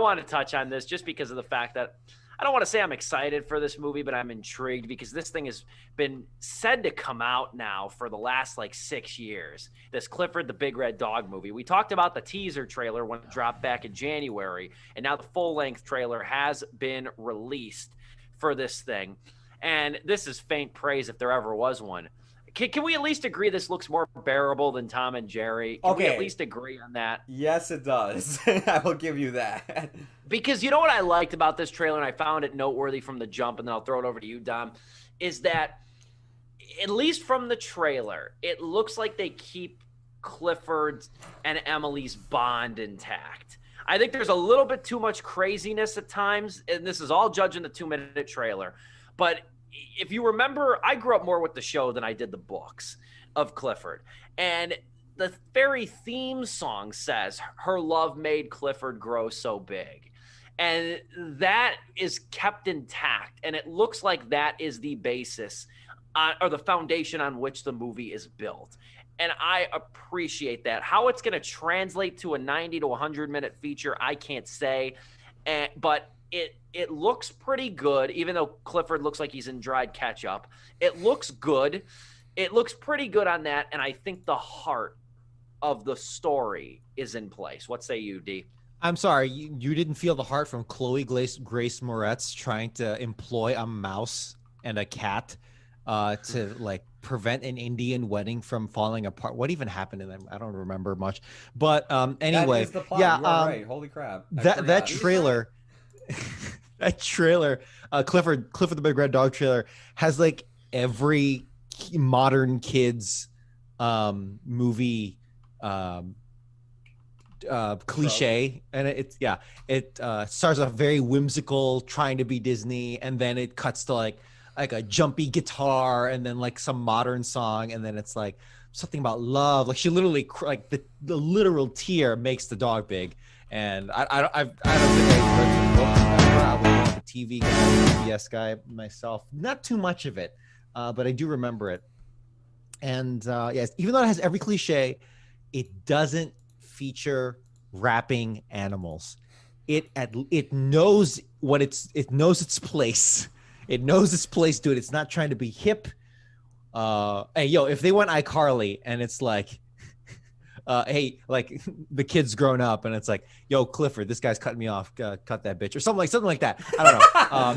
want to touch on this just because of the fact that I don't want to say I'm excited for this movie, but I'm intrigued because this thing has been said to come out now for the last like 6 years. This Clifford the Big Red Dog movie. We talked about the teaser trailer when it dropped back in January, and now the full-length trailer has been released for this thing. And this is faint praise if there ever was one. Can we at least agree this looks more bearable than Tom and Jerry? Can we at least agree on that? Yes, it does. I will give you that. Because you know what I liked about this trailer, and I found it noteworthy from the jump, and then I'll throw it over to you, Dom, is that at least from the trailer, it looks like they keep Clifford's and Emily's bond intact. I think there's a little bit too much craziness at times, and this is all judging the 2-minute trailer. But if you remember, I grew up more with the show than I did the books of Clifford. And the very theme song says, her love made Clifford grow so big. And that is kept intact. And it looks like that is the basis or the foundation on which the movie is built. And I appreciate that. How it's going to translate to a 90 to 100-minute feature, I can't say. But it looks pretty good, even though Clifford looks like he's in dried ketchup. It looks good. It looks pretty good on that, and I think the heart of the story is in place. What say you, D? I'm sorry, you didn't feel the heart from Chloe Grace Moretz trying to employ a mouse and a cat to like prevent an Indian wedding from falling apart. What even happened to them? I don't remember much. But anyway, that is the plot. Yeah, you are right. Holy crap! That trailer. That trailer, Clifford the Big Red Dog trailer, has like every modern kids movie cliche, and it starts off very whimsical, trying to be Disney, and then it cuts to like a jumpy guitar, and then like some modern song, and then it's like something about love. Like she literally like the literal tear makes the dog big. And I don't think I read the book. I was a TV guy, PBS guy myself. Not too much of it, but I do remember it. And yes, even though it has every cliche, it doesn't feature rapping animals. It knows it knows its place. It knows its place, dude. It's not trying to be hip. Hey, yo, if they went iCarly and it's like, hey, like the kid's grown up and it's like, yo, Clifford, this guy's cutting me off, cut that bitch, or something like that. I don't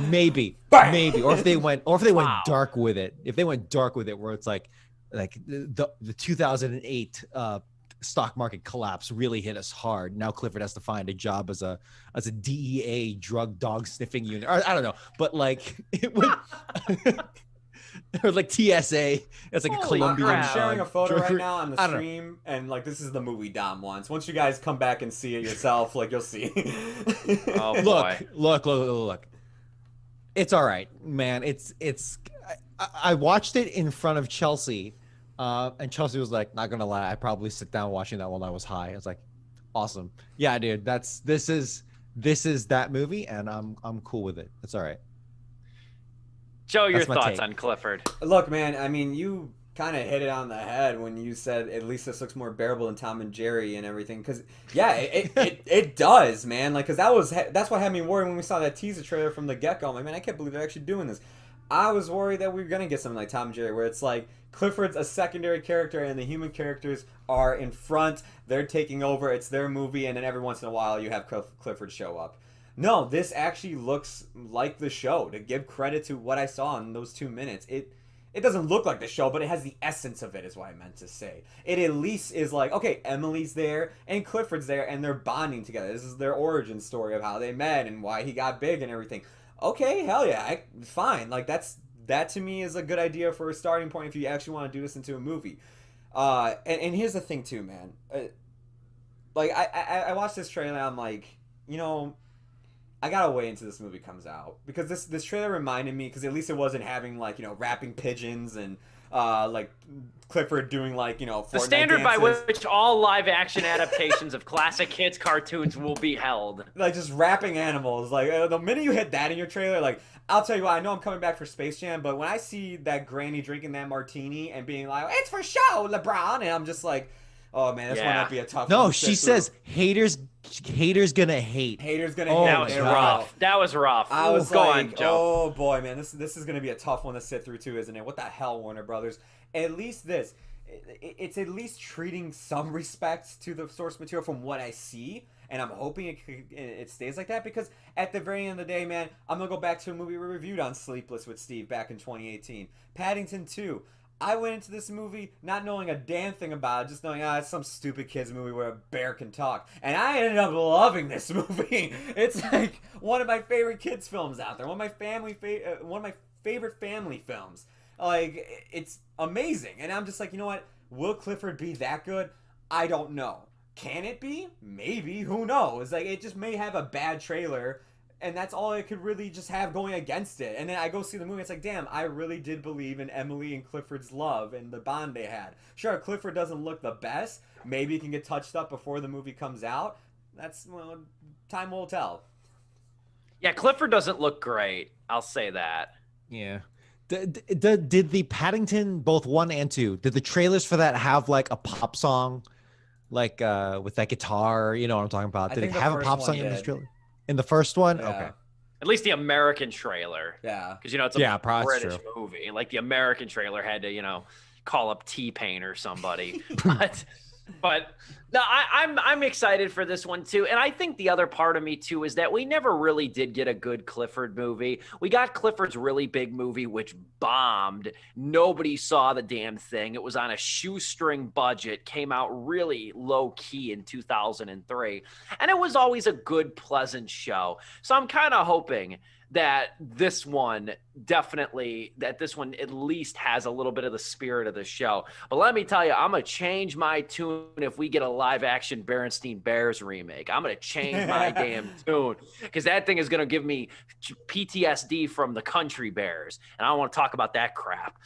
know. Maybe, or if they went dark with it, where it's like the 2008 stock market collapse really hit us hard. Now Clifford has to find a job as a DEA drug dog sniffing unit. Or, I don't know, but like it would. Or like TSA, it's like a Colombian. I'm sharing a photo right now on the stream, and like this is the movie Dom wants. Once you guys come back and see it yourself, like you'll see. Oh, look. It's all right, man. I watched it in front of Chelsea, and Chelsea was like, "Not gonna lie, I probably sit down watching that while I was high." I was like, "Awesome, yeah, dude. This is that movie, and I'm cool with it. It's all right." Joe, your thoughts on Clifford? Look, man, I mean, you kind of hit it on the head when you said at least this looks more bearable than Tom and Jerry and everything. Because, yeah, it does, man. Like, because that's what had me worried when we saw that teaser trailer from the get-go. I'm like, man, I can't believe they're actually doing this. I was worried that we were going to get something like Tom and Jerry, where it's like Clifford's a secondary character and the human characters are in front. They're taking over. It's their movie. And then every once in a while you have Clifford show up. No, this actually looks like the show. To give credit to what I saw in those 2 minutes, it doesn't look like the show, but it has the essence of it, is what I meant to say. It at least is like, okay, Emily's there and Clifford's there, and they're bonding together. This is their origin story of how they met and why he got big and everything. Okay, hell yeah, fine. Like that to me is a good idea for a starting point if you actually want to do this into a movie. And here's the thing too, man. Like I watched this trailer and I'm like, you know, I gotta wait until this movie comes out, because this trailer reminded me, because at least it wasn't having like, you know, rapping pigeons and like Clifford doing like, you know, Fortnite the standard dances. by which all live action adaptations of classic hits cartoons will be held. Like just rapping animals. Like the minute you hit that in your trailer, like I'll tell you what, I know I'm coming back for Space Jam, but when I see that granny drinking that martini and being like, "It's for show, LeBron," and I'm just like, Oh man, this one Yeah. might be a tough one. No, to she sit through. says haters gonna hate. Haters gonna Oh, hate. That was There we rough. go. That was rough. I was Go like, on, Joe. oh boy, man, this is gonna be a tough one to sit through too, isn't it? What the hell, Warner Brothers? At least this, it's at least treating some respect to the source material from what I see, and I'm hoping it stays like that, because at the very end of the day, man, I'm gonna go back to a movie we reviewed on Sleepless with Steve back in 2018, Paddington 2. I went into this movie not knowing a damn thing about it, just knowing, it's some stupid kids movie where a bear can talk. And I ended up loving this movie. It's like one of my favorite kids films out there. One of my favorite family films. Like, it's amazing. And I'm just like, you know what? Will Clifford be that good? I don't know. Can it be? Maybe. Who knows? Like, it just may have a bad trailer, and that's all it could really just have going against it. And then I go see the movie, it's like, damn, I really did believe in Emily and Clifford's love and the bond they had. Sure, Clifford doesn't look the best. Maybe he can get touched up before the movie comes out. That's, well, time will tell. Yeah, Clifford doesn't look great. I'll say that. Yeah. Did the Paddington, both 1 and 2, did the trailers for that have like a pop song, like with that guitar? You know what I'm talking about? Did it have a pop song in this trailer? In the first one? Yeah. Okay. At least the American trailer. Yeah. Because, you know, it's a probably British true. movie. Like, the American trailer had to, you know, call up T-Pain or somebody. but no, I'm excited for this one, too. And I think the other part of me, too, is that we never really did get a good Clifford movie. We got Clifford's really big movie, which bombed. Nobody saw the damn thing. It was on a shoestring budget, came out really low-key in 2003. And it was always a good, pleasant show. So I'm kind of hoping that this one at least has a little bit of the spirit of the show. But let me tell you, I'm going to change my tune if we get a live action Berenstain Bears remake. I'm going to change my damn tune, because that thing is going to give me PTSD from the Country Bears. And I don't want to talk about that crap.